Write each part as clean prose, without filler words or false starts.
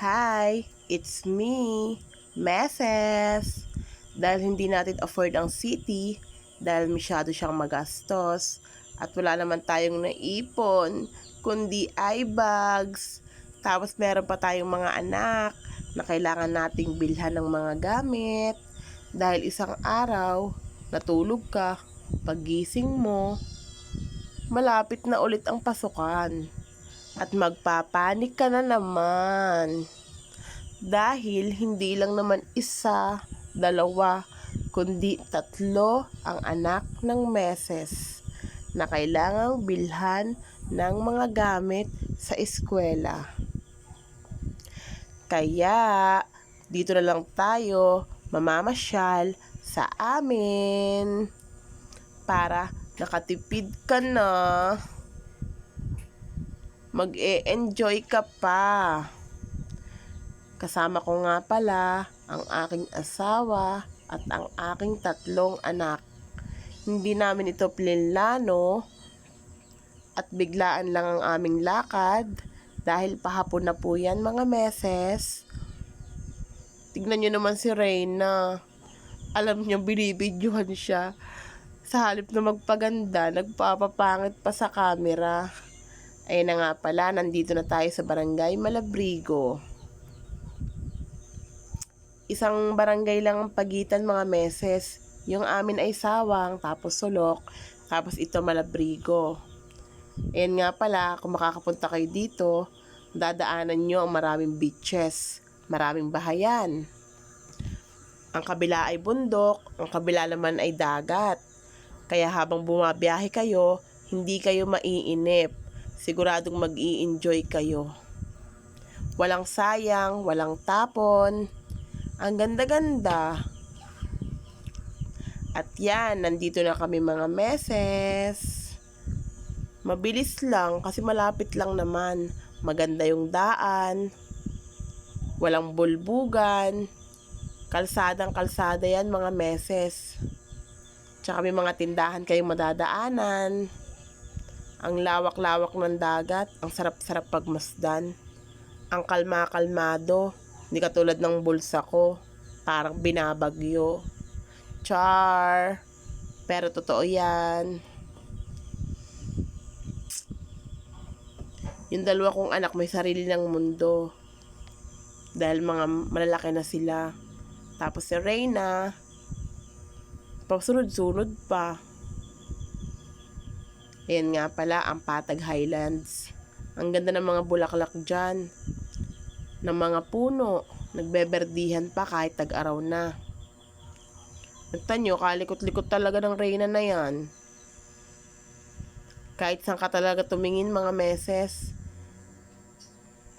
Hi, it's me, Meses. Dahil hindi natin afford ang city, dahil masyado siyang magastos, at wala naman tayong naipon, kundi eye bags. Tapos meron pa tayong mga anak na kailangan nating bilhan ng mga gamit. Dahil isang araw, natulog ka, paggising mo, malapit na ulit ang pasukan. At magpapanik ka na naman. Dahil hindi lang naman isa, dalawa, kundi tatlo ang anak ng Meses na kailangang bilhan ng mga gamit sa eskwela. Kaya, dito na lang tayo mamamasyal sa amin para nakatipid ka na. Mag-e-enjoy ka pa. Kasama ko nga pala ang aking asawa at ang aking tatlong anak. Hindi namin ito plinlano at biglaan lang ang aming lakad dahil pahapon na po yan mga Meses. Tignan nyo naman si Reyna. Alam niyo, binibidyohan siya. Sa halip na magpaganda, nagpapapangit pa sa camera. Ayun na nga pala, nandito na tayo sa Barangay Malabrigo. Isang barangay lang ang pagitan mga Meses. Yung amin ay Sawang, tapos Sulok, tapos ito Malabrigo. Ayun nga pala, kung makakapunta kayo dito, dadaanan nyo ang maraming beaches, maraming bahayan. Ang kabila ay bundok, ang kabila naman ay dagat. Kaya habang bumabiyahe kayo, hindi kayo maiinip. Siguradong mag-i-enjoy kayo. Walang sayang, walang tapon. Ang ganda-ganda. At yan, nandito na kami mga Meses. Mabilis lang kasi malapit lang naman. Maganda yung daan. Walang bulbugan. Kalsadang kalsada yan mga Meses. Tsaka may mga tindahan kayong madadaanan. Ang lawak-lawak ng dagat, ang sarap-sarap pagmasdan. Ang kalma-kalmado, hindi katulad ng bulsa ko, parang binabagyo. Char! Pero totoo yan. Yung dalawa kong anak may sarili ng mundo. Dahil mga malalaki na sila. Tapos si Reyna, pasunod-sunod pa. Ayan nga pala ang Patag Highlands. Ang ganda ng mga bulaklak dyan. Ng mga puno. Nagbeberdihan pa kahit tag-araw na. Nagtanyo, kalikot-likot talaga ng Reyna na yan. Kahit saan ka talaga tumingin mga Meses,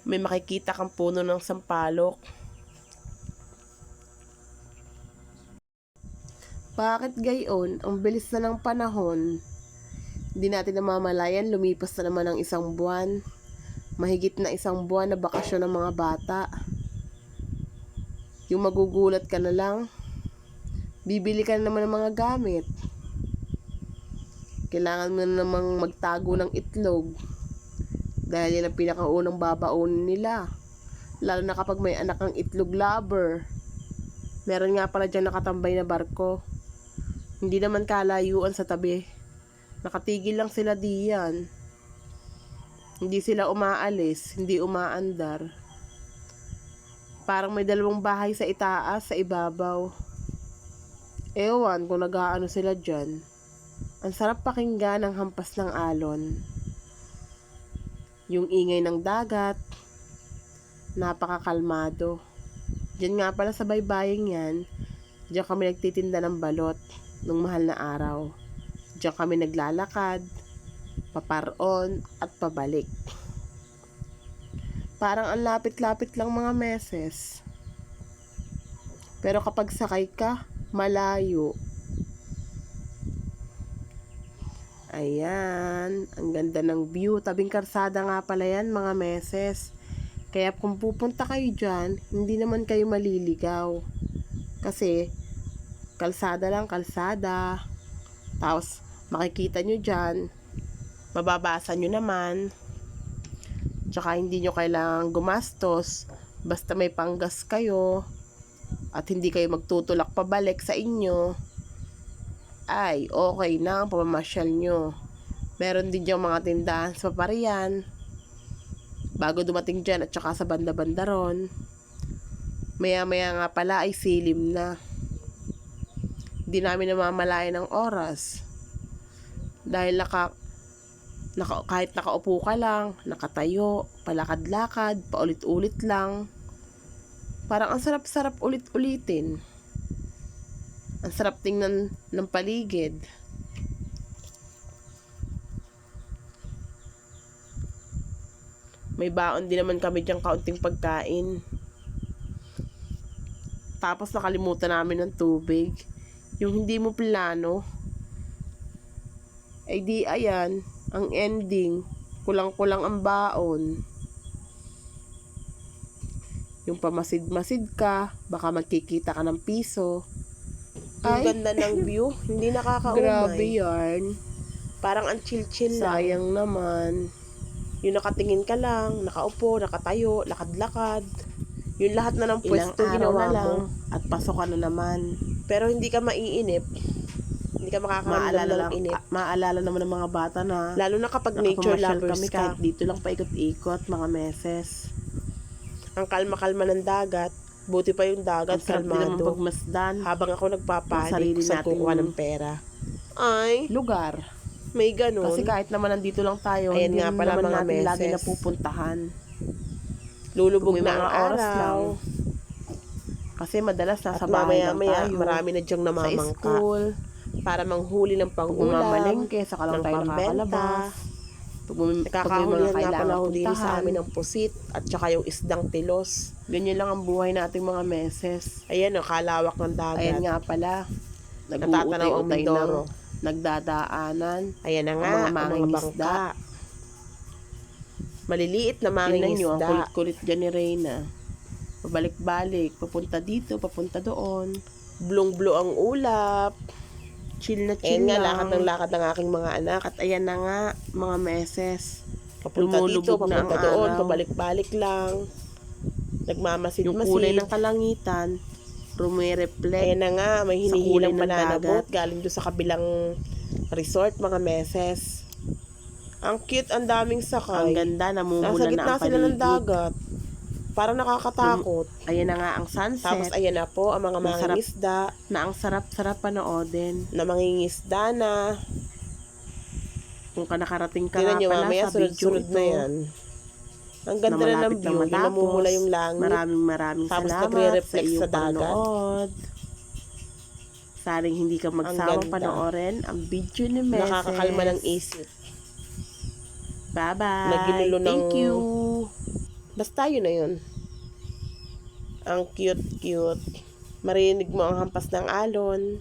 may makikita kang puno ng sampalok. Bakit gayon? Ang bilis na ng panahon. Hindi natin namamalayan, lumipas na naman ang isang buwan. Mahigit na isang buwan na bakasyon ng mga bata. Yung magugulat ka na lang, bibili ka na naman ng mga gamit. Kailangan mo na namang magtago ng itlog. Dahil yan ang pinakaunang babaunin nila. Lalo na kapag may anak ang itlog lover. Meron nga pala dyan nakatambay na barko. Hindi naman kalayuan sa tabi. Nakatigil lang sila diyan. Hindi sila umaalis, hindi umaandar. Parang may dalawang bahay sa itaas, sa ibabaw. Ewan kung nag-aano sila dyan. Ang sarap pakinggan ng hampas ng alon. Yung ingay ng dagat, napakakalmado. Diyan nga pala sa baybaying yan, diyan kami nagtitinda ng balot nung mahal na araw. Diyan kami naglalakad, paparoon at pabalik. Parang ang lapit-lapit lang mga Meses. Pero kapag sakay ka, malayo. Ayan, ang ganda ng view. Tabing karsada nga pala yan mga Meses. Kaya kung pupunta kayo dyan, hindi naman kayo maliligaw. Kasi, kalsada lang kalsada. Tapos, makikita nyo dyan, mababasa nyo naman. Tsaka hindi nyo kailangang gumastos Basta may panggas kayo at hindi kayo magtutulak pabalik sa inyo, ay okay na ang pamamasyal nyo. Meron din diyang mga tindahan sa Paparian bago dumating dyan at saka sa banda-banda ron. Maya-maya nga pala ay silim na. Hindi namin namamalayan ng oras. Dahil kahit nakaupo ka lang, nakatayo, palakad-lakad, paulit-ulit lang. Parang ang sarap-sarap ulit-ulitin. Ang sarap tingnan ng paligid. May baon din naman kami diyang kaunting pagkain. Tapos nakalimutan namin ng tubig. Yung hindi mo plano, ay di ayan, ang ending, kulang-kulang ang baon. Yung pamasid-masid ka, baka magkikita ka ng piso. Yung ganda ng view, hindi nakakaumay. Grabe yan. Parang ang chill-chill lang. Sayang naman. Yung nakatingin ka lang, nakaupo, nakatayo, lakad-lakad. Yung lahat na ng pwesto ginawa mo. At pasok ka na naman. Pero hindi ka maiinip. Hindi ka makakaramdam ng inip. Maalala naman ng mga bata na, lalo na kapag nature lovers kami, kahit dito lang paikot-ikot, mga meses. Ang kalma-kalma ng dagat. Buti pa yung dagat, kalmado. Pagmasdan. Habang ako nagpapanik sa kukuha ng pera. Ay, lugar. May ganun. Kasi kahit naman nandito lang tayo, ayan, hindi nga pala naman mga natin meses lagi napupuntahan. Lulubog na ang araw. Kasi madalas nasa bahay lang tayo. Marami na dyang namamangka. Sa school. Para manghuli ng pang-ulam. Mamalengke, saka lang tayo nakakalabas. Nakakahulihan nga pala ho din sa amin ng pusit at saka yung isdang tilos. Ganyan lang ang buhay nating mga meses. Ayan o, kalawak ng dagat. Ayan nga pala. Natatanaw ang Mindoro. Nagdadaanan. Ayan na nga, ang mga bangka. Maliliit na manging isda. Tingnan nyo, ang kulit-kulit dyan ni Reyna. Pabalik-balik, papunta dito, papunta doon. Blong-blo ang ulap. Chill na chill lang. Lakad ng lakad ng aking mga anak. At ayan na nga, mga meses. Papunta dito, papunta doon, pabalik-balik lang. Nagmamasid-masid. Yung kulay ng kalangitan, rumireflect. Ayan na nga, may hinihilang mananabot. Galing doon sa kabilang resort, mga meses. Ang cute, ang daming sakay. Ang ganda, namumula na ang paligid. Nasa gitna sila ng dagat. Parang nakakatakot. Ayan na nga ang sunset. Tapos ayan na po ang mga mangingisda. Na ang sarap-sarap panoodin. Na mangingisda na. Kung nakarating ka nga pala mamaya, sa video ito. Na yan. Ang ganda na ng view. Yung namumula yung langit. Maraming tapos salamat sa iyong panood. Saring hindi ka magsawang panoorin ang video ni Meses. Nakakakalma ng isip. Bye-bye. Thank you. Basta yun na yun. Ang cute-cute. Marinig mo ang hampas ng alon.